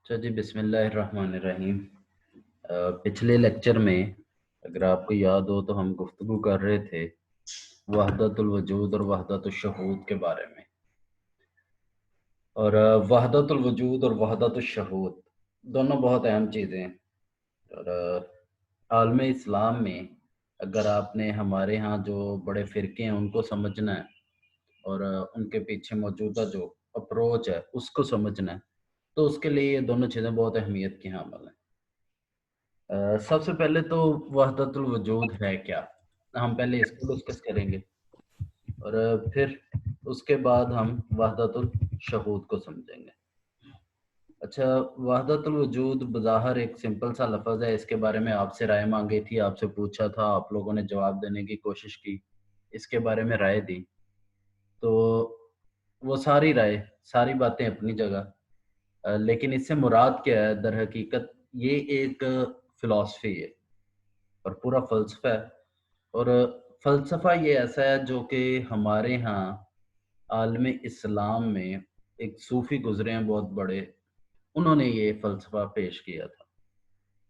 اچھا جی، بسم اللہ الرحمن الرحیم۔ پچھلے لیکچر میں اگر آپ کو یاد ہو تو ہم گفتگو کر رہے تھے وحدت الوجود اور وحدت الشہود کے بارے میں، اور وحدت الوجود اور وحدت الشہود دونوں بہت اہم چیزیں ہیں۔ اور عالم اسلام میں اگر آپ نے ہمارے ہاں جو بڑے فرقے ہیں ان کو سمجھنا ہے اور ان کے پیچھے موجودہ جو اپروچ ہے اس کو سمجھنا ہے تو اس کے لیے یہ دونوں چیزیں بہت اہمیت کی حامل ہیں۔ سب سے پہلے تو وحدت الوجود ہے کیا، ہم پہلے اس کو ڈسکس کریں گے اور پھر اس کے بعد ہم وحدت الشہود کو سمجھیں گے۔ اچھا، وحدت الوجود بظاہر ایک سمپل سا لفظ ہے، اس کے بارے میں آپ سے رائے مانگی تھی، آپ سے پوچھا تھا، آپ لوگوں نے جواب دینے کی کوشش کی، اس کے بارے میں رائے دی، تو وہ ساری رائے ساری باتیں اپنی جگہ، لیکن اس سے مراد کیا ہے در حقیقت؟ یہ ایک فلسفی ہے اور پورا فلسفہ ہے، اور فلسفہ یہ ایسا ہے جو کہ ہمارے ہاں عالم اسلام میں ایک صوفی گزرے ہیں بہت بڑے، انہوں نے یہ فلسفہ پیش کیا تھا۔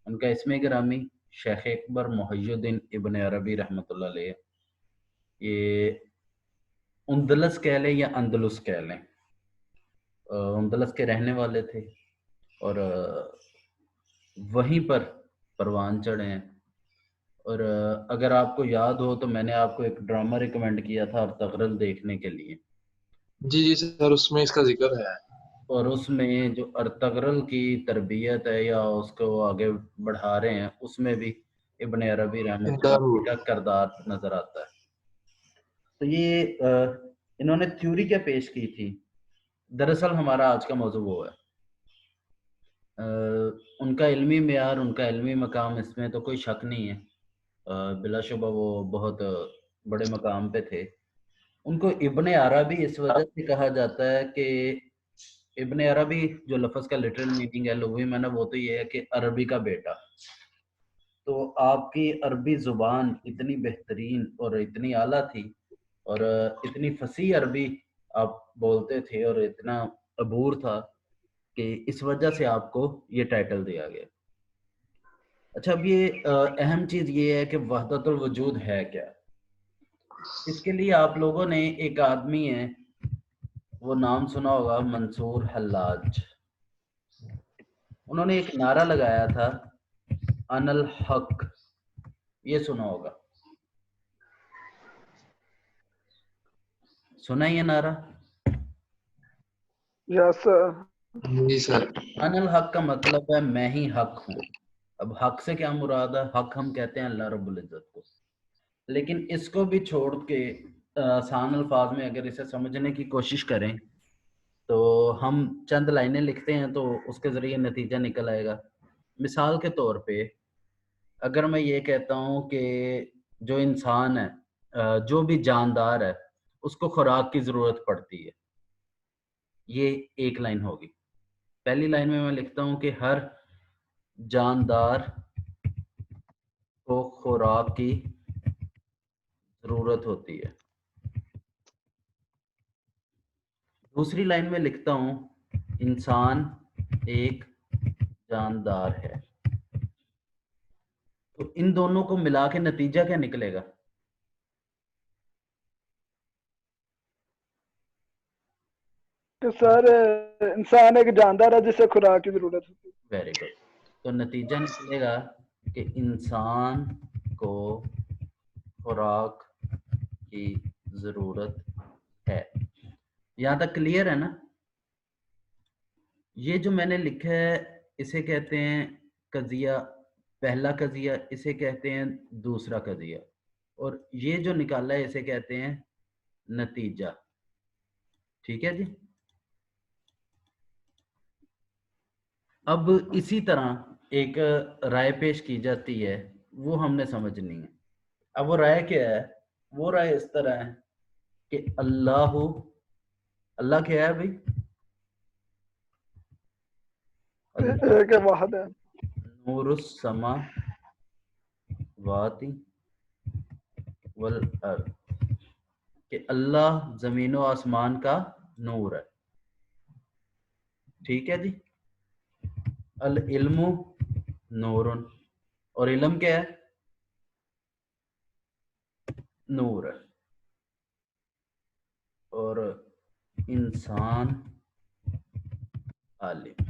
ان کا اسم گرامی شیخ اکبر محی الدین ابن عربی رحمۃ اللہ علیہ، یہ اندلس کہہ لیں یا اندلس کہہ لیں، اندلس کے رہنے والے تھے اور وہیں پر پروان چڑھے ہیں۔ اور اگر آپ کو یاد ہو تو میں نے آپ کو ایک ڈرامہ ریکمینڈ کیا تھا ارطغرل دیکھنے کے لیے، جی سر، اس میں اس کا ذکر ہے۔ اور اس میں جو ارطغرل کی تربیت ہے یا اس کو آگے بڑھا رہے ہیں اس میں بھی ابن عربی رحمۃ اللہ علیہ کا کردار نظر آتا ہے۔ تو یہ انہوں نے تھیوری کیا پیش کی تھی؟ دراصل ہمارا آج کا موضوع وہ ہے، ان کا علمی معیار، ان کا علمی مقام، اس میں تو کوئی شک نہیں ہے، بلا شبہ وہ بہت بڑے مقام پہ تھے۔ ان کو ابن عربی اس وجہ سے کہا جاتا ہے کہ ابن عربی جو لفظ کا لٹرل میننگ ہے لغوی معنی وہ تو یہ ہے کہ عربی کا بیٹا۔ تو آپ کی عربی زبان اتنی بہترین اور اتنی اعلیٰ تھی اور اتنی فصیح عربی آپ بولتے تھے اور اتنا عبور تھا کہ اس وجہ سے آپ کو یہ ٹائٹل دیا گیا۔ اچھا، اب یہ اہم چیز یہ ہے کہ وحدت الوجود ہے کیا؟ اس کے لیے آپ لوگوں نے ایک آدمی ہے، وہ نام سنا ہوگا، منصور حلاج، انہوں نے ایک نعرہ لگایا تھا ان الحق، یہ سنا ہوگا، سنا یہ نعرہ؟ یس جی سر۔ ان الحق کا مطلب ہے میں ہی حق ہوں۔ اب حق سے کیا مراد ہے؟ حق ہم کہتے ہیں اللہ رب العزت کو، لیکن اس کو بھی چھوڑ کے آسان الفاظ میں اگر اسے سمجھنے کی کوشش کریں تو ہم چند لائنیں لکھتے ہیں تو اس کے ذریعے نتیجہ نکل آئے گا۔ مثال کے طور پہ اگر میں یہ کہتا ہوں کہ جو انسان ہے، جو بھی جاندار ہے، اس کو خوراک کی ضرورت پڑتی ہے، یہ ایک لائن ہوگی۔ پہلی لائن میں لکھتا ہوں کہ ہر جاندار کو خوراک کی ضرورت ہوتی ہے۔ دوسری لائن میں لکھتا ہوں انسان ایک جاندار ہے۔ تو ان دونوں کو ملا کے نتیجہ کیا نکلے گا؟ سر انسان ایک جاندار ہے جسے خوراک کی ضرورت ہوتی ہے۔ Very good. تو نتیجہ نکلے گا کہ انسان کو خوراک کی ضرورت ہے۔ یہاں تک کلیئر ہے نا؟ یہ جو میں نے لکھا ہے اسے کہتے ہیں قضیہ، پہلا قضیہ، اسے کہتے ہیں دوسرا قضیہ، اور یہ جو نکالا ہے اسے کہتے ہیں نتیجہ۔ ٹھیک ہے جی؟ اب اسی طرح ایک رائے پیش کی جاتی ہے، وہ ہم نے سمجھنی ہے۔ اب وہ رائے کیا ہے؟ وہ رائے اس طرح ہے کہ اللہ کیا ہے بھائی؟ ایک واحد ہے، نور السما واتی والارض، کہ اللہ زمین و آسمان کا نور ہے۔ ٹھیک ہے جی؟ العلم نور، اور علم کیا ہے؟ نور ہے. اور انسان عالم.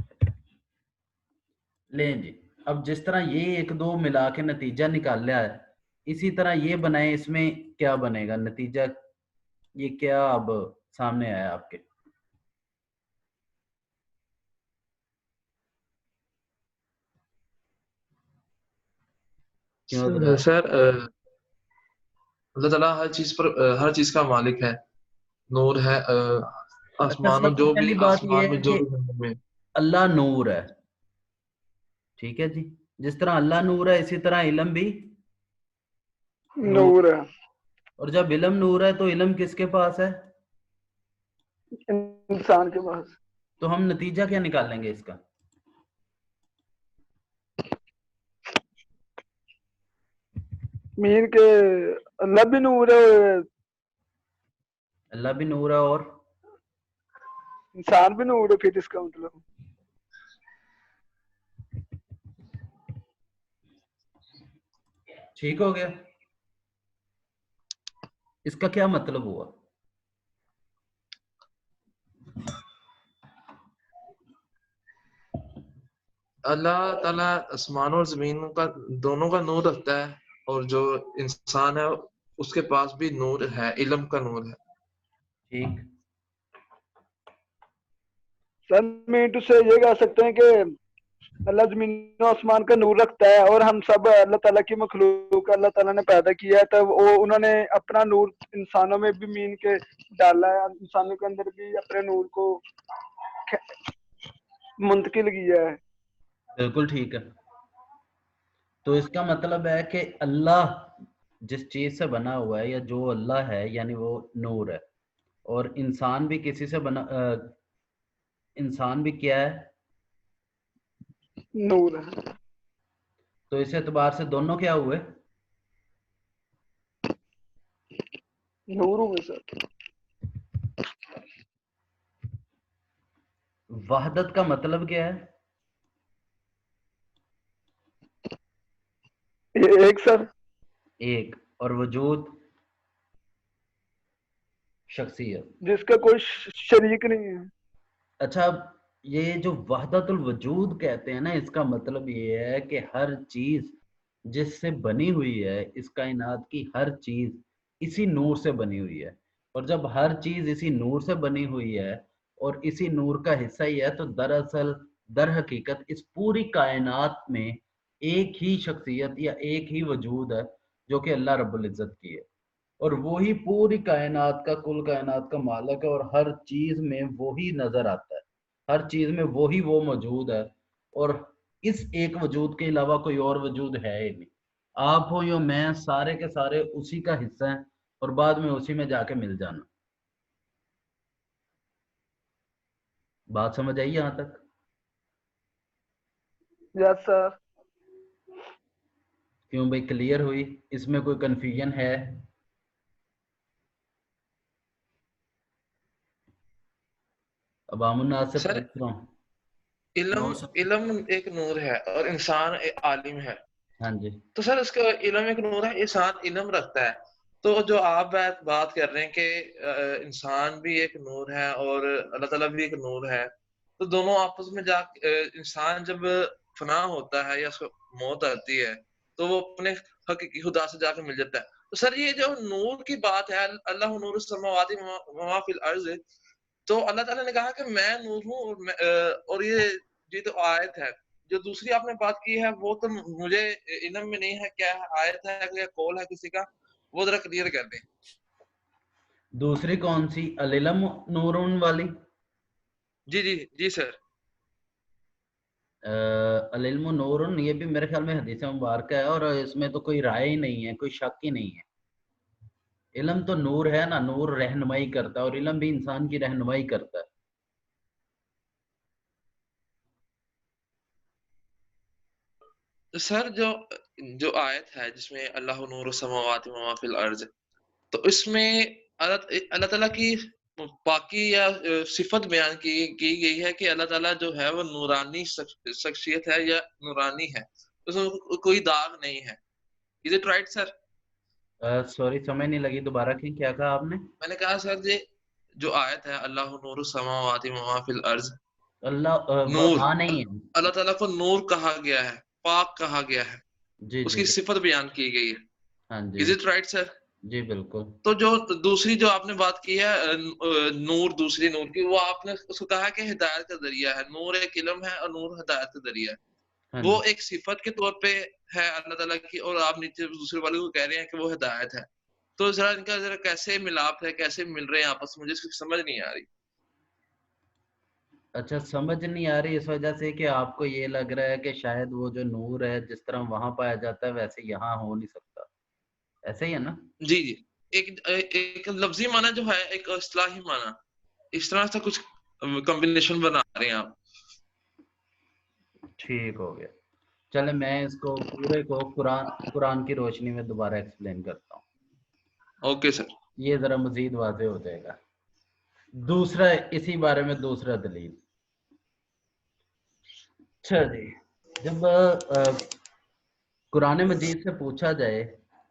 لیں جی، اب جس طرح یہ ایک دو ملا کے نتیجہ نکال لیا ہے، اسی طرح یہ بنائیں. اس میں کیا بنے گا نتیجہ؟ یہ کیا اب سامنے آیا آپ کے؟ کیوں ذرا؟ سر اللہ تعالیٰ ہر چیز کا مالک ہے، نور ہے، اچھا، آسمانوں سب سے جو بھی پہلی بات آسمان یہ میں ہے جو کہ بھی زمین میں. اللہ نور ہے. ٹھیک ہے جی، جس طرح اللہ نور ہے اسی طرح علم بھی نور. نور ہے. اور جب علم نور ہے تو علم کس کے پاس ہے؟ انسان کے پاس. تو ہم نتیجہ کیا نکالیں گے اس کا؟ مین کے اللہ بھی نور ہے، اللہ بھی نور ہے اور انسان بھی نور ہے، پھر اس کا مطلب ٹھیک ہو گیا. اس کا کیا مطلب ہوا؟ اللہ تعالیٰ آسمانوں اور زمین کا دونوں کا نور رکھتا ہے، اور جو انسان ہے اس کے پاس بھی نور ہے، علم کا نور ہے. ٹھیک. سر مینٹو سے یہ کہہ سکتے ہیں کہ اللہ زمین و آسمان کا نور رکھتا ہے، اور ہم سب اللہ تعالیٰ کی مخلوق اللہ تعالیٰ نے پیدا کیا ہے، تو وہ انہوں نے اپنا نور انسانوں میں بھی مین کے ڈالا ہے، انسانوں کے اندر بھی اپنے نور کو منتقل کیا ہے. بالکل ٹھیک ہے. تو اس کا مطلب ہے کہ اللہ جس چیز سے بنا ہوا ہے یا جو اللہ ہے یعنی وہ نور ہے، اور انسان بھی کسی سے بنا انسان بھی کیا ہے؟ نور ہے. تو اس اعتبار سے دونوں کیا ہوئے؟ نور ہوئے سر. وحدت کا مطلب کیا ہے؟ ایک سر. ایک. اور وجود شخصیت. جس کا کوئی شریک نہیں ہے. اچھا، اب یہ جو وحدت الوجود کہتے ہیں نا، اس کا مطلب یہ ہے کہ ہر چیز جس سے بنی ہوئی ہے، اس کائنات کی ہر چیز اسی نور سے بنی ہوئی ہے. اور جب ہر چیز اسی نور سے بنی ہوئی ہے اور اسی نور کا حصہ ہی ہے، تو دراصل در حقیقت اس پوری کائنات میں ایک ہی شخصیت یا ایک ہی وجود ہے جو کہ اللہ رب العزت کی ہے. اور وہی پوری کائنات کا کل کائنات کا مالک ہے، اور ہر چیز میں وہی نظر آتا ہے، ہر چیز میں وہی وہ موجود ہے. اور اس ایک وجود کے علاوہ کوئی اور وجود ہے ہی نہیں. آپ ہو یا میں، سارے کے سارے اسی کا حصہ ہیں، اور بعد میں اسی میں جا کے مل جانا. بات سمجھ آئی یہاں تک؟ یس سر. کیوں بھائی، کلیئر ہوئی؟ اس میں کوئی کنفیوژن ہے؟ اب آمن ناز سے سر پوچھ رہا ہوں. علم ایک نور ہے اور انسان ایک عالم ہے. ہاں جی. تو سر اس کا علم ایک نور ہے، انسان علم رکھتا ہے. تو جو آپ بات کر رہے ہیں کہ انسان بھی ایک نور ہے اور اللہ تعالیٰ بھی ایک نور ہے، تو دونوں آپس میں جا انسان جب فنا ہوتا ہے یا اس کو موت آتی ہے تو وہ اپنے حقیقی خدا سے جا کے مل جاتا ہے. تو سر یہ جو نور کی بات ہے، اللہ نور السماوات وما فی الارض، تو اللہ تعالیٰ نے کہا کہ میں نور ہوں، اور یہ تو آیت ہے. جو دوسری آپ نے بات کی ہے وہ تو مجھے علم میں نہیں ہے، کیا آیت ہے یا قول ہے کسی کا، وہ ذرا کلیئر کر دیں. دوسری کون سی؟ العلم نورون والی؟ جی جی جی سر. العلم نورن، یہ بھی میرے خیال میں حدیث مبارکہ ہے، اور اس میں تو کوئی رائے ہی نہیں ہے، کوئی شک ہی نہیں ہے. علم تو نور ہے نا، نور رہنمائی کرتا ہے، اور علم بھی انسان کی رہنمائی کرتا ہے. سر جو آیت ہے جس میں اللہ نور السماوات وما فی الارض، تو اس میں اللہ تعالیٰ کی باقی یا صفت بیان کی گئی ہے کہ اللہ تعالیٰ جو ہے وہ نورانی شخصیت ہے یا نورانی ہے, اس میں کوئی داغ نہیں ہے. Is it right, sir? Sorry سمجھ نہیں لگی, دوبارہ کی کیا کہا آپ نے؟ میں نے کہا سر جی جو آیت ہے اللہ نور السماوات و ما فی الارض, اللہ نور, ہاں نہیں ہے. اللہ تعالیٰ کو نور کہا گیا ہے, پاک کہا گیا ہے, جی اس جی کی صفت بیان کی گئی ہے. ہاں جی Is it right, sir? جی بالکل. تو جو دوسری جو آپ نے بات کی ہے نور, دوسری نور کی, وہ آپ نے اس کو کہا کہ ہدایت کا ذریعہ ہے. نور ایک علم ہے اور نور ہدایت کا ذریعہ ہے. ہاں وہ جی. ایک صفت کے طور پہ ہے اللہ تعالیٰ کی, اور آپ نیچے دوسرے والے کو کہہ رہے ہیں کہ وہ ہدایت ہے. تو ذرا ان کا ذرا کیسے ملاپ ہے, کیسے مل رہے ہیں آپس میں, مجھے اس کی سمجھ نہیں آ رہی. اچھا سمجھ نہیں آ رہی اس وجہ سے کہ آپ کو یہ لگ رہا ہے کہ شاید وہ جو نور ہے جس طرح وہاں پایا جاتا ہے ویسے یہاں ہو نہیں سکتا, ایسے ہی ہے نا؟ جی جی, ایک لفظی معنی جو ہے, ایک اصطلاحی معنی, اس طرح سے کچھ کمبینیشن بنا رہے ہیں آپ. ٹھیک ہو گیا. چلے میں اس کو پورے کو قرآن کی روشنی میں دوبارہ ایکسپلین کرتا ہوں. Okay sir. یہ ذرا مزید واضح ہو جائے گا. دوسرا اسی بارے میں دوسرا دلیل. اچھا جی, جب قرآن مجید سے پوچھا جائے,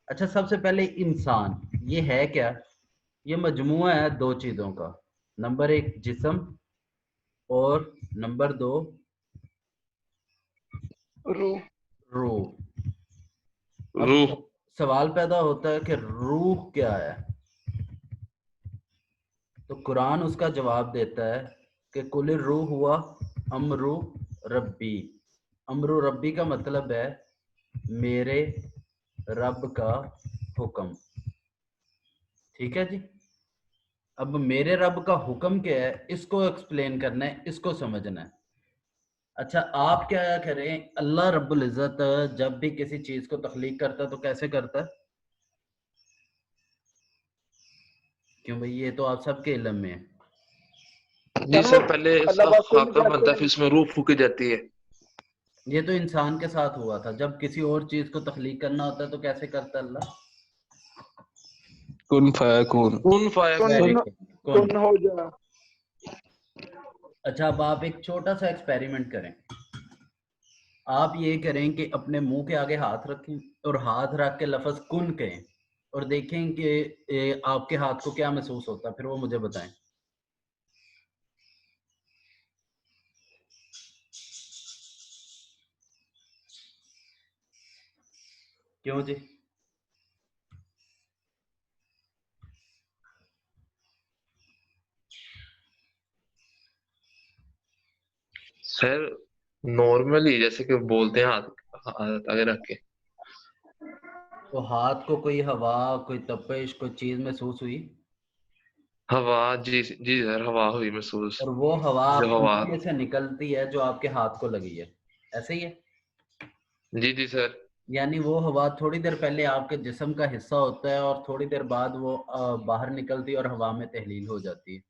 اچھا سب سے پہلے انسان یہ ہے کیا؟ یہ مجموعہ ہے دو چیزوں کا, نمبر ایک جسم اور نمبر دو روح. روح. اب روح. سوال پیدا ہوتا ہے کہ روح کیا ہے؟ تو قرآن اس کا جواب دیتا ہے کہ کل روح ہوا امرو ربی. امرو ربی کا مطلب ہے میرے رب کا حکم. ٹھیک ہے جی. اب میرے رب کا حکم کیا ہے, اس کو ایکسپلین کرنا ہے, اس کو سمجھنا ہے. اچھا آپ کیا کریں, اللہ رب العزت جب بھی کسی چیز کو تخلیق کرتا ہے تو کیسے کرتا ہے؟ کیوں بھئی یہ تو آپ سب کے علم میں ہے. جی سر, پہلے اللہ پاک کو نہیں خاکہ کہتے بنتا ہے, ہیں. پھر اس میں روح پھونکی جاتی ہے. یہ تو انسان کے ساتھ ہوا تھا, جب کسی اور چیز کو تخلیق کرنا ہوتا ہے تو کیسے کرتا ہے اللہ؟ کن فیکون. کن فیکون. کن. کن ہو جا. اچھا اب آپ ایک چھوٹا سا ایکسپیریمنٹ کریں. آپ یہ کریں کہ اپنے منہ کے آگے ہاتھ رکھیں اور ہاتھ رکھ کے لفظ کن کہیں اور دیکھیں کہ آپ کے ہاتھ کو کیا محسوس ہوتا ہے, پھر وہ مجھے بتائیں. کیوں جی؟ سر نارملی جیسے کہ بولتے ہیں ہاتھ آگے رکھ کے. تو ہاتھ کو کوئی ہوا, کوئی تپش, کوئی چیز محسوس ہوئی؟ ہوا, جی جی سر, ہوا ہوئی محسوس. اور وہ ہوا جو آپ کے ہوا, منہ سے نکلتی ہے جو آپ کے ہاتھ کو لگی ہے, ایسے ہی ہے؟ جی جی سر. یعنی وہ ہوا تھوڑی دیر پہلے آپ کے جسم کا حصہ ہوتا ہے اور تھوڑی دیر بعد وہ باہر نکلتی ہے اور ہوا میں تحلیل ہو جاتی ہے,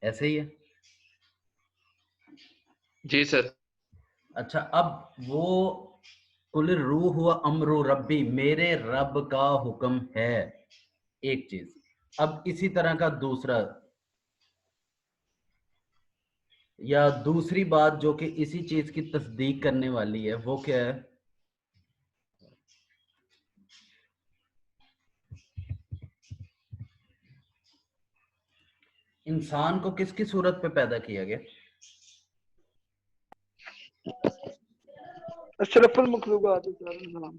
ایسے ہی ہے؟ جی سر. اچھا اب وہ کل روح ہوا امر ربی, میرے رب کا حکم ہے, ایک چیز. اب اسی طرح کا دوسرا یا دوسری بات جو کہ اسی چیز کی تصدیق کرنے والی ہے, وہ کیا ہے؟ انسان کو کس کی صورت پہ پیدا کیا گیا؟ اشرف المخلوقات ہے سر نام.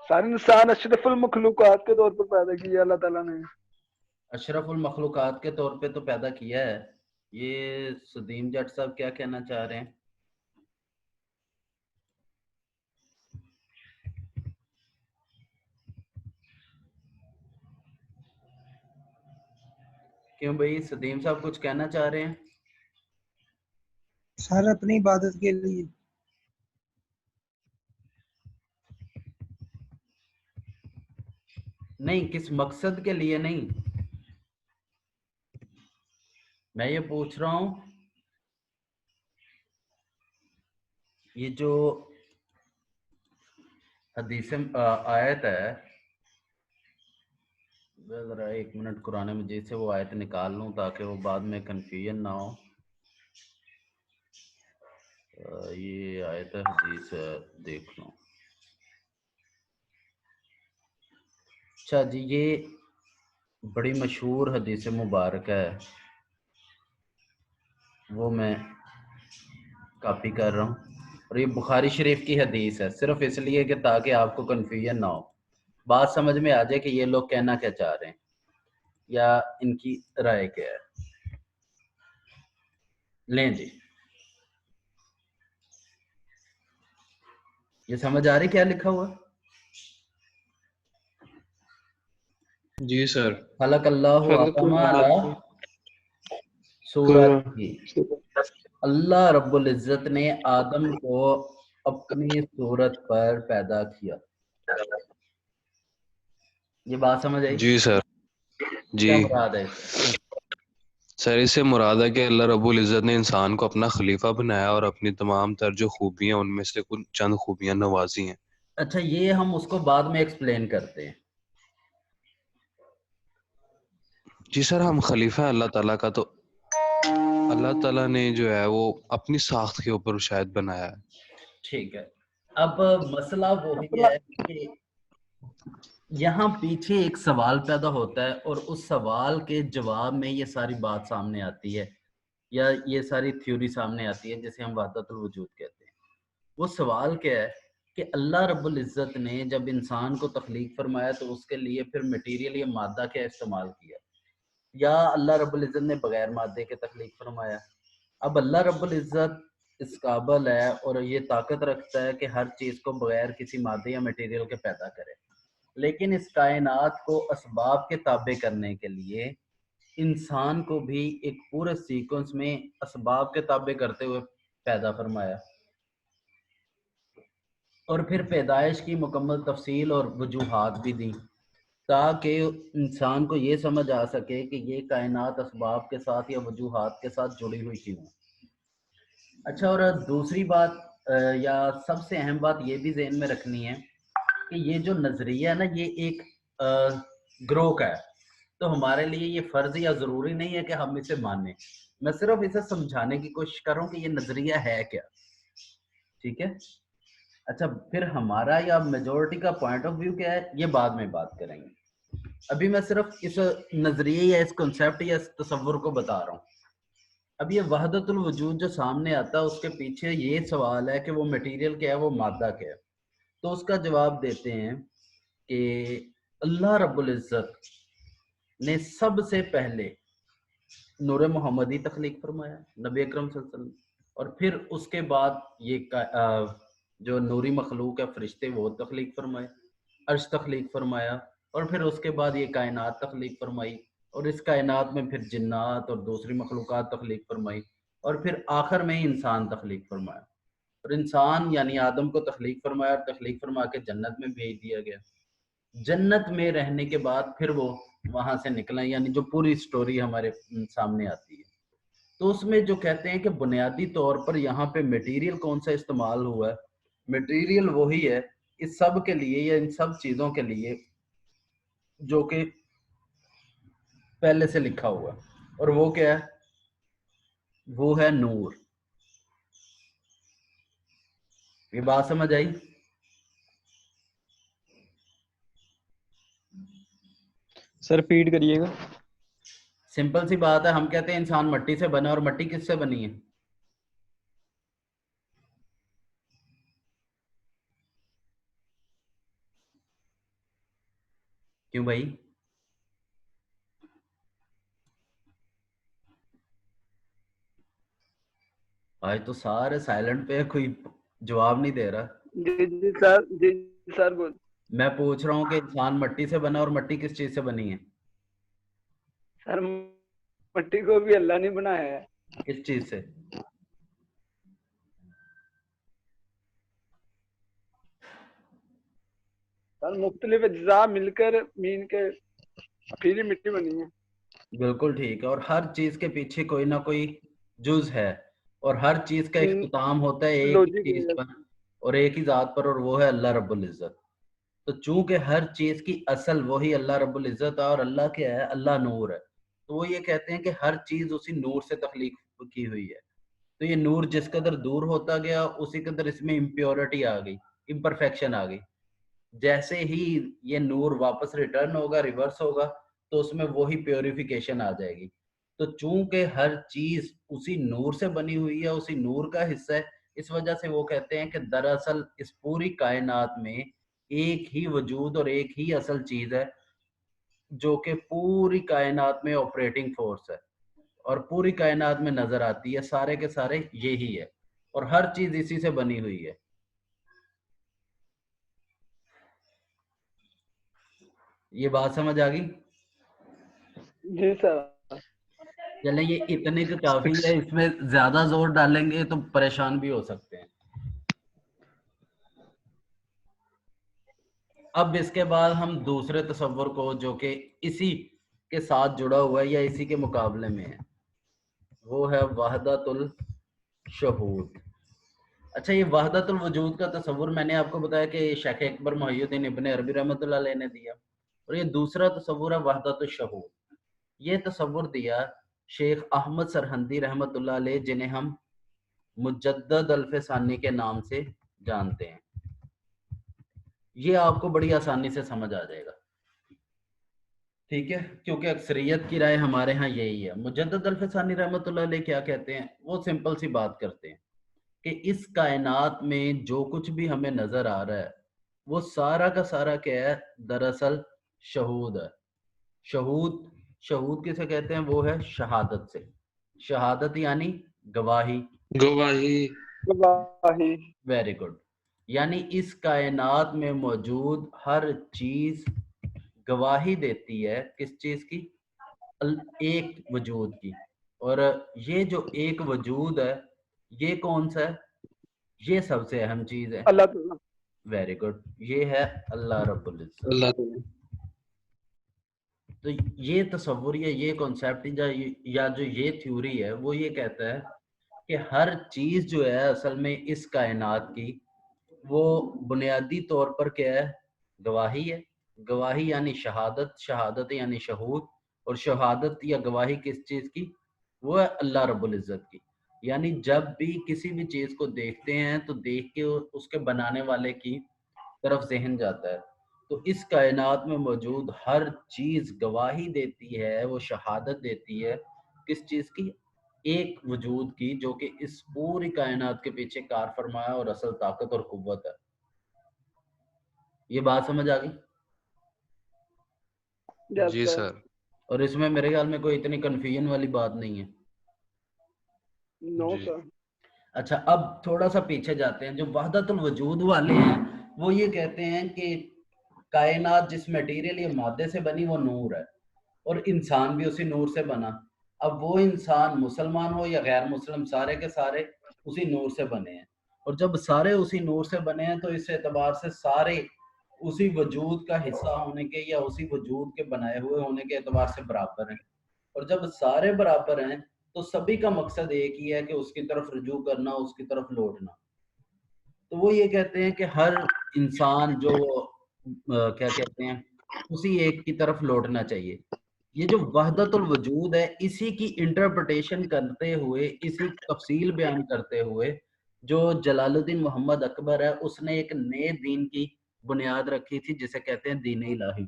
سارے انسان اشرف المخلوقات کے طور پر پیدا کیا اللہ تعالیٰ نے. اشرف المخلوقات کے طور پہ تو پیدا کیا ہے. یہ سدیم جٹ صاحب کیا کہنا چاہ رہے ہیں؟ کیوں بھائی سدیم صاحب کچھ کہنا چاہ رہے ہیں؟ سر اپنی عبادت کے لیے. نہیں, کس مقصد کے لیے نہیں, میں یہ پوچھ رہا ہوں یہ جو حدیث آیت ہے، ذرا 1 منٹ قرآن مجید سے وہ آیت نکال لوں تاکہ وہ بعد میں کنفیوژن نہ ہو. یہ آیت حدیث دیکھ لوں. اچھا جی، یہ بڑی مشہور حدیث مبارک ہے، وہ میں کاپی کر رہا ہوں، اور یہ بخاری شریف کی حدیث ہے، صرف اس لیے کہ تاکہ آپ کو کنفیوژن نہ ہو، بات سمجھ میں آ جائے کہ یہ لوگ کہنا کیا چاہ رہے ہیں یا ان کی رائے کیا ہے. لیں جی، یہ سمجھ آ رہی کیا لکھا ہوا؟ جی سر. خلق اللہ آدم علی صورت کی، اللہ رب العزت نے آدم کو اپنی صورت پر پیدا کیا. یہ بات سمجھ آئی؟ جی سر. جی کیا مراد ہے؟ سر، اس سے مراد ہے کہ اللہ رب العزت نے انسان کو اپنا خلیفہ بنایا اور اپنی تمام تر جو خوبیاں ان میں سے کچھ چند خوبیاں نوازی ہیں. اچھا، یہ ہم اس کو بعد میں ایکسپلین کرتے ہیں. جی سر، ہم خلیفہ اللہ تعالیٰ کا، تو اللہ تعالیٰ نے جو ہے وہ اپنی ساخت کے اوپر شاید بنایا ہے. ٹھیک ہے. اب مسئلہ وہی ہے کہ یہاں پیچھے ایک سوال پیدا ہوتا ہے اور اس سوال کے جواب میں یہ ساری بات سامنے آتی ہے یا یہ ساری تھیوری سامنے آتی ہے جسے ہم وحدت الوجود کہتے ہیں. وہ سوال کیا ہے کہ اللہ رب العزت نے جب انسان کو تخلیق فرمایا تو اس کے لیے پھر مٹیریل یا مادہ کیا استعمال کیا، یا اللہ رب العزت نے بغیر مادے کے تخلیق فرمایا. اب اللہ رب العزت اس قابل ہے اور یہ طاقت رکھتا ہے کہ ہر چیز کو بغیر کسی مادے یا مٹیریل کے پیدا کرے، لیکن اس کائنات کو اسباب کے تابع کرنے کے لیے انسان کو بھی ایک پورے سیکوینس میں اسباب کے تابع کرتے ہوئے پیدا فرمایا، اور پھر پیدائش کی مکمل تفصیل اور وجوہات بھی دیں تاکہ انسان کو یہ سمجھ آ سکے کہ یہ کائنات اسباب کے ساتھ یا وجوہات کے ساتھ جڑی ہوئی کیوں ہے. اچھا، اور دوسری بات یا سب سے اہم بات یہ بھی ذہن میں رکھنی ہے کہ یہ جو نظریہ ہے نا، یہ ایک گروہ کا ہے، تو ہمارے لیے یہ فرض یا ضروری نہیں ہے کہ ہم اسے مانیں. میں صرف اسے سمجھانے کی کوشش کر رہا ہوں کہ یہ نظریہ ہے کیا. ٹھیک ہے. اچھا، پھر ہمارا یا میجورٹی کا پوائنٹ آف ویو کیا ہے یہ بعد میں بات کریں گے. ابھی میں صرف اس نظریے یا اس کنسیپٹ یا اس تصور کو بتا رہا ہوں. اب یہ وحدت الوجود جو سامنے آتا ہے اس کے پیچھے یہ سوال ہے کہ وہ مٹیریل کیا ہے، وہ مادہ کیا ہے. تو اس کا جواب دیتے ہیں کہ اللہ رب العزت نے سب سے پہلے نور محمدی تخلیق فرمایا، نبی اکرم صلی اللہ علیہ وسلم، اور پھر اس کے بعد یہ جو نوری مخلوق ہے فرشتے وہ تخلیق فرمائے، عرش تخلیق فرمایا، اور پھر اس کے بعد یہ کائنات تخلیق فرمائی، اور اس کائنات میں پھر جنات اور دوسری مخلوقات تخلیق فرمائی، اور پھر آخر میں انسان تخلیق فرمایا. اور انسان یعنی آدم کو تخلیق فرمایا اور تخلیق فرما کے جنت میں بھیج دیا گیا. جنت میں رہنے کے بعد پھر وہ وہاں سے نکلا، یعنی جو پوری سٹوری ہمارے سامنے آتی ہے. تو اس میں جو کہتے ہیں کہ بنیادی طور پر یہاں پہ میٹیریل کون سا استعمال ہوا ہے، میٹیریل وہی ہے اس سب کے لیے یا ان سب چیزوں کے لیے جو کہ پہلے سے لکھا ہوا ہے، اور وہ کیا ہے؟ وہ ہے نور. یہ بات سمجھ آئی؟ سر ریپیٹ کریے گا. سمپل سی بات ہے، ہم کہتے ہیں انسان مٹی سے بنا، اور مٹی کس سے بنی ہے؟ کیوں بھائی؟ آج تو سارے سائلنٹ پہ، کوئی جواب نہیں دے رہا. جی سر، جی سر بول. میں پوچھ رہا ہوں کہ انسان مٹی سے بنا، اور مٹی کس چیز سے بنی ہے؟ سر مٹی کو بھی اللہ نے بنایا ہے. کس چیز سے؟ سر مختلف اجزاء مل کر مین کے پھر مٹی بنی ہے. بالکل ٹھیک ہے، اور ہر چیز کے پیچھے کوئی نہ کوئی جز ہے، اور ہر چیز کا اختتام ہوتا ہے ایک ہی چیز پر اور ایک ہی ذات پر، اور وہ ہے اللہ رب العزت. تو چونکہ ہر چیز کی اصل وہی اللہ رب العزت ہے، اور اللہ کیا ہے؟ اللہ نور ہے، تو وہ یہ کہتے ہیں کہ ہر چیز اسی نور سے تخلیق کی ہوئی ہے. تو یہ نور جس قدر دور ہوتا گیا اسی قدر اس میں امپیورٹی آ گئی، امپرفیکشن آ گئی. جیسے ہی یہ نور واپس ریٹرن ہوگا، ریورس ہوگا، تو اس میں وہی پیوریفیکیشن آ جائے گی. تو چونکہ ہر چیز اسی نور سے بنی ہوئی ہے، اسی نور کا حصہ ہے، اس وجہ سے وہ کہتے ہیں کہ دراصل اس پوری کائنات میں ایک ہی وجود اور ایک ہی اصل چیز ہے جو کہ پوری کائنات میں آپریٹنگ فورس ہے اور پوری کائنات میں نظر آتی ہے، سارے کے سارے یہی ہے، اور ہر چیز اسی سے بنی ہوئی ہے. یہ بات سمجھ آ گئی؟ جی سر. چلیں یہ اتنے کا کافی ہے، اس میں زیادہ زور ڈالیں گے تو پریشان بھی ہو سکتے ہیں. اب اس کے بعد ہم دوسرے تصور کو جو کہ اسی کے ساتھ جڑا ہوا ہے یا اسی کے مقابلے میں ہے، وہ ہے وحدت الشہود. اچھا، یہ وحدت الوجود کا تصور میں نے آپ کو بتایا کہ شیخ اکبر محی الدین ابن عربی رحمۃ اللہ علیہ نے دیا، اور یہ دوسرا تصور ہے وحدت الشہود. یہ تصور دیا شیخ احمد سرہندی رحمۃ اللہ علیہ، جنہیں ہم مجدد الفسانی کے نام سے جانتے ہیں. یہ آپ کو بڑی آسانی سے سمجھ آ جائے گا، ٹھیک ہے، کیونکہ اکثریت کی رائے ہمارے ہاں یہی ہے. مجدد الفسانی رحمۃ اللہ علیہ کیا کہتے ہیں؟ وہ سمپل سی بات کرتے ہیں کہ اس کائنات میں جو کچھ بھی ہمیں نظر آ رہا ہے وہ سارا کا سارا کیا ہے؟ دراصل شہود ہے. شہود کسے کہتے ہیں؟ وہ ہے شہادت سے. شہادت یعنی گواہی. Very good. یعنی اس کائنات میں موجود ہر چیز گواہی دیتی ہے کس چیز کی؟ ایک وجود کی. اور یہ جو ایک وجود ہے یہ کون سا ہے؟ یہ سب سے اہم چیز ہے. اللہ تعالیٰ. Very good. یہ ہے اللہ رب العزت. تو یہ تصور یا یہ کانسیپٹ یا جو یہ تھیوری ہے وہ یہ کہتا ہے کہ ہر چیز جو ہے اصل میں اس کائنات کی وہ بنیادی طور پر کیا ہے؟ گواہی ہے. گواہی یعنی شہادت، شہادت یعنی شہود، اور شہادت یا گواہی کس چیز کی؟ وہ ہے اللہ رب العزت کی. یعنی جب بھی کسی بھی چیز کو دیکھتے ہیں تو دیکھ کے اس کے بنانے والے کی طرف ذہن جاتا ہے. تو اس کائنات میں موجود ہر چیز گواہی دیتی ہے، وہ شہادت دیتی ہے کس چیز کی؟ ایک وجود کی، جو کہ اس پوری کائنات کے پیچھے کار فرمایا اور اصل طاقت اور قوت ہے. یہ بات سمجھ آ گئی؟ جی سر. اور اس میں میرے خیال میں کوئی اتنی کنفیوژن والی بات نہیں ہے. نو جی. سر. اچھا، اب تھوڑا سا پیچھے جاتے ہیں. جو وحدت الوجود والے ہیں وہ یہ کہتے ہیں کہ کائنات جس میٹیریل یا مادے سے بنی وہ نور ہے، اور انسان بھی اسی نور سے بنا. اب وہ انسان مسلمان ہو یا غیر مسلم، سارے کے سارے اسی نور سے بنے ہیں. اور جب سارے اسی نور سے بنے ہیں تو اس اعتبار سے سارے اسی وجود کا حصہ ہونے کے یا اسی وجود کے بنائے ہوئے ہونے کے اعتبار سے برابر ہیں. اور جب سارے برابر ہیں تو سبھی کا مقصد ایک ہی ہے کہ اس کی طرف رجوع کرنا، اس کی طرف لوٹنا. تو وہ یہ کہتے ہیں کہ ہر انسان جو کیا کہتے ہیں اسی ایک کی طرف لوٹنا چاہیے. یہ جو وحدت الوجود ہے اسی کی انٹرپریٹیشن کرتے ہوئے، اسی تفصیل بیان کرتے ہوئے جو جلال الدین محمد اکبر ہے اس نے ایک نئے دین کی بنیاد رکھی تھی جسے کہتے ہیں دین الہی.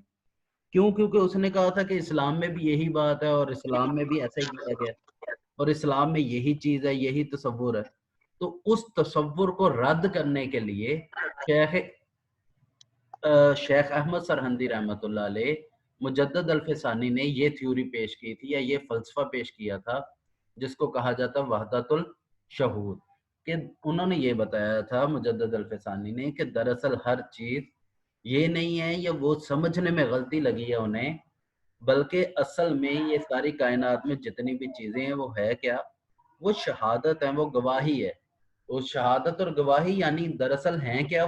کیوں؟ کیونکہ اس نے کہا تھا کہ اسلام میں بھی یہی بات ہے اور اسلام میں بھی ایسا ہی کیا گیا اور اسلام میں یہی چیز ہے، یہی تصور ہے. تو اس تصور کو رد کرنے کے لیے شیخ احمد سرہندی رحمۃ اللہ علیہ مجدد الفسانی نے یہ تھیوری پیش کی تھی یا یہ فلسفہ پیش کیا تھا جس کو کہا جاتا وحدت الشہود. کہ انہوں نے یہ بتایا تھا مجدد الفسانی نے کہ دراصل ہر چیز یہ نہیں ہے یا وہ سمجھنے میں غلطی لگی ہے انہیں، بلکہ اصل میں یہ ساری کائنات میں جتنی بھی چیزیں ہیں وہ ہے کیا؟ وہ شہادت ہیں، وہ گواہی ہے. وہ شہادت اور گواہی یعنی دراصل ہیں کیا؟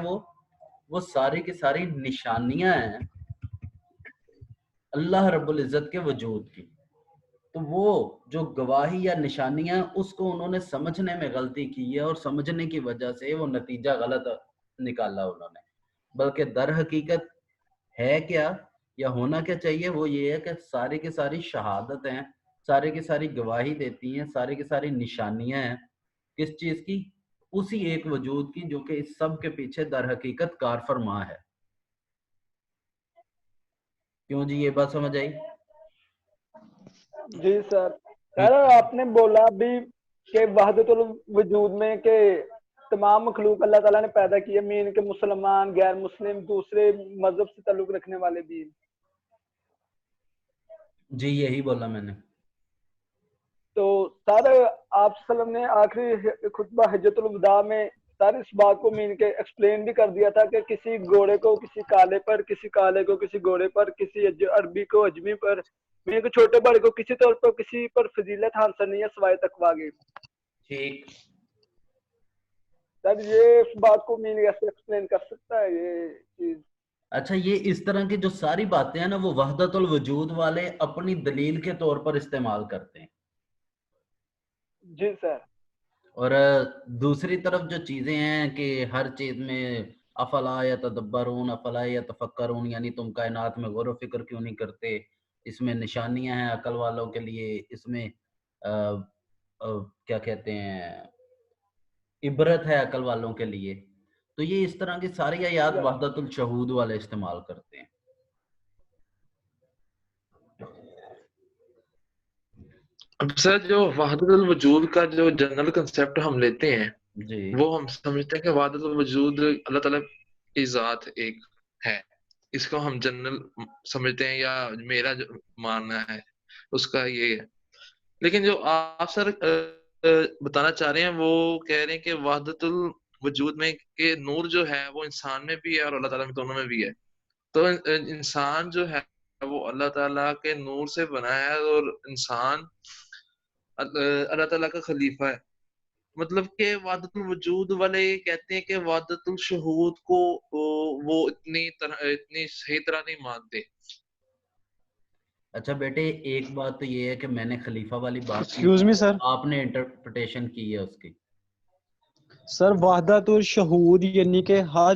وہ ساری کی ساری نشانیاں ہیں اللہ رب العزت کے وجود کی. تو وہ جو گواہی یا نشانیاں اس کو انہوں نے سمجھنے میں غلطی کی ہے اور سمجھنے کی وجہ سے وہ نتیجہ غلط نکالا انہوں نے. بلکہ در حقیقت ہے کیا یا ہونا کیا چاہیے وہ یہ ہے کہ ساری کی ساری شہادت ہیں، ساری کی ساری گواہی دیتی ہیں، ساری کی ساری نشانیاں ہیں کس چیز کی؟ اسی ایک وجود کی جو کہ اس سب کے پیچھے در حقیقت کار فرما ہے۔ کیوں جی یہ بات سمجھ آئی؟ جی سر سر آپ نے بولا ابھی کہ وحدت الوجود میں کہ تمام مخلوق اللہ تعالیٰ نے پیدا کی ہے، مین کے مسلمان غیر مسلم دوسرے مذہب سے تعلق رکھنے والے بھی۔ جی یہی بولا میں نے۔ تو سر آپ صلی اللہ علیہ وسلم نے آخری خطبہ حجت الوداع میں سر اس بات کو مین کے ایکسپلین بھی کر دیا تھا کہ کسی گھوڑے کو کسی کالے پر، کسی کالے کو کسی گھوڑے پر، کسی عربی کو اجمی پر، مین کے چھوٹے بڑے کو کسی طور پر کسی پر فضیلت حاصل نہیں ہے سوائے تقویٰ کے۔ ٹھیک سر یہ اس بات کو مین ایسے ایکسپلین کر سکتا ہے یہ چیز؟ اچھا، یہ اس طرح کی جو ساری باتیں ہیں نا وہ وحدت الوجود والے اپنی دلیل کے طور پر استعمال کرتے ہیں۔ جی سر۔ اور دوسری طرف جو چیزیں ہیں کہ ہر چیز میں افلا یتدبرون افلا یتفکرون، یعنی تم کائنات میں غور و فکر کیوں نہیں کرتے، اس میں نشانیاں ہیں عقل والوں کے لیے، اس میں کیا کہتے ہیں عبرت ہے عقل والوں کے لیے، تو یہ اس طرح کی ساری آیات وحدت الشہود والے استعمال کرتے ہیں۔ اب سر جو وحدت الوجود کا جو جنرل کنسپٹ ہم لیتے ہیں جی وہ ہم سمجھتے ہیں کہ وحدت الوجود اللہ تعالیٰ کی ذات ایک ہے، اس کو ہم جنرل سمجھتے ہیں، یا میرا جو ماننا ہے اس کا یہ ہے۔ لیکن جو آپ سر بتانا چاہ رہے ہیں وہ کہہ رہے ہیں کہ وحدت الوجود میں کہ نور جو ہے وہ انسان میں بھی ہے اور اللہ تعالیٰ میں دونوں میں بھی ہے، تو انسان جو ہے وہ اللہ تعالیٰ کے نور سے بنا ہے اور انسان اللہ تعالیٰ کا خلیفہ ہے۔ مطلب کہ وحدت الوجود والے کہتے ہیں کہ وحدت الشہود کو وہ اتنی صحیح طرح نہیں مانتے۔ اچھا بیٹے، ایک بات تو یہ ہے کہ میں نے خلیفہ والی بات ایکسکیوز می سر، آپ نے انٹرپریٹیشن کی ہے اس کی۔ سر وحدت الشہود یعنی کہ ہر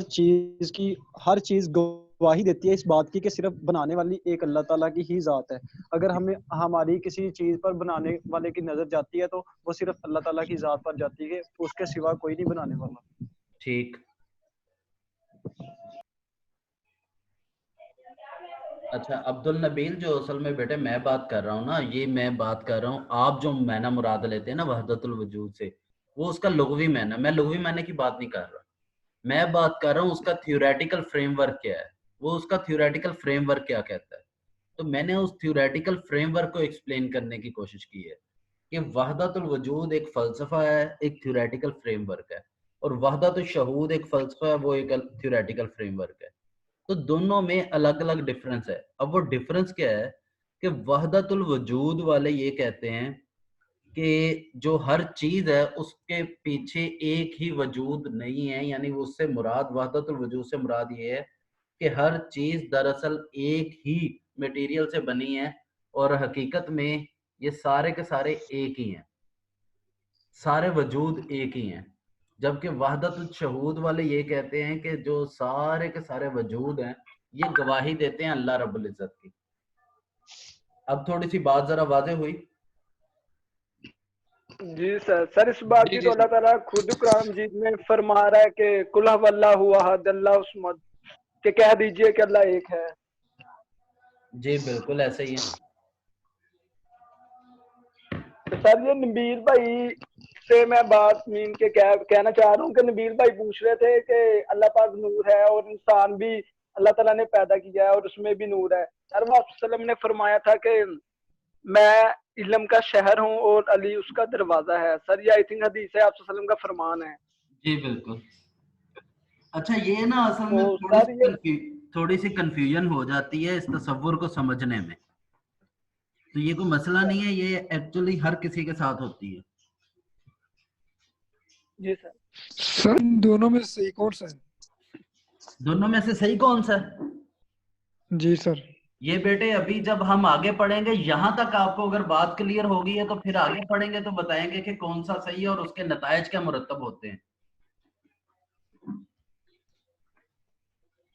چیز گواہی دیتی ہے اس بات کی کہ صرف بنانے والی ایک اللہ تعالیٰ کی ہی ذات ہے۔ اگر ہماری کسی چیز پر بنانے والے کی نظر جاتی ہے تو وہ صرف اللہ تعالیٰ کی ذات پر جاتی ہے، اس کے سوا کوئی نہیں بنانے والا۔ ٹھیک، اچھا عبد النبیل، جو اصل میں بیٹے میں بات کر رہا ہوں نا، یہ میں بات کر رہا ہوں، آپ جو معنی مراد لیتے ہیں نا وحدت الوجود سے، وہ اس کا لغوی معنی، میں لغوی معنی کی بات نہیں کر رہا، میں بات کر رہا ہوں اس کا تھیوریٹیکل فریم ورک کیا ہے، وہ اس کا تھیوریٹیکل فریم ورک کیا کہتا ہے۔ تو میں نے اس تھیوریٹیکل فریم ورک کو ایکسپلین کرنے کی کوشش کی ہے کہ وحدت الوجود ایک فلسفہ ہے، ایک تھیوریٹیکل فریم ورک ہے، اور وحدت الشہود ایک فلسفہ ہے، وہ ایک تھیوریٹیکل فریم ورک ہے۔ تو دونوں میں الگ الگ ڈفرنس ہے۔ اب وہ ڈفرنس کیا ہے کہ وحدت الوجود والے یہ کہتے ہیں کہ جو ہر چیز ہے اس کے پیچھے ایک ہی وجود نہیں ہے، یعنی اس سے مراد وحدت الوجود سے مراد یہ ہے کہ ہر چیز دراصل ایک ہی میٹیریل سے بنی ہے، اور حقیقت میں یہ سارے کے سارے ایک ہی ہیں، سارے وجود ایک ہی ہیں۔ جبکہ وحدت الشہود والے یہ کہتے ہیں کہ جو سارے کے سارے وجود ہیں یہ گواہی دیتے ہیں اللہ رب العزت کی۔ اب تھوڑی سی بات ذرا واضح ہوئی؟ جی سر، سر اس بات کی تو اللہ تعالیٰ خود قرآن مجید میں فرما رہا ہے کہ قل هو اللہ احد اللہ الصمد، کہ کہہ دیجئے کہ اللہ ایک ہے۔ جی بالکل ایسے ہی ہے۔ تو سر یہ نبیل بھائی سے میں بات مین کے کہنا چاہ رہا ہوں کہ نبیل بھائی پوچھ رہے تھے کہ اللہ پاک نور ہے اور انسان بھی اللہ تعالیٰ نے پیدا کیا ہے اور اس میں بھی نور ہے۔ سر وہ آپ صلی اللہ علیہ وسلم نے فرمایا تھا کہ میں علم کا شہر ہوں اور علی اس کا دروازہ ہے۔ سر یہ آئی تھنک حدیث ہے، آپ صلی اللہ علیہ وسلم کا فرمان ہے۔ جی بالکل۔ اچھا یہ نا اصل میں تھوڑی سی کنفیوژن ہو جاتی ہے اس تصور کو سمجھنے میں، تو یہ کوئی مسئلہ نہیں ہے، یہ ایکچولی ہر کسی کے ساتھ ہوتی ہے۔ جی سر۔ سر دونوں میں صحیح کون سا ہے؟ دونوں میں سے صحیح کون سا ہے؟ جی سر۔ یہ بیٹے ابھی جب ہم آگے پڑھیں گے، یہاں تک آپ کو اگر بات کلیئر ہو گئی ہے تو پھر آگے پڑھیں گے تو بتائیں گے کہ کون سا صحیح ہے اور اس کے نتائج کیا مرتب ہوتے ہیں۔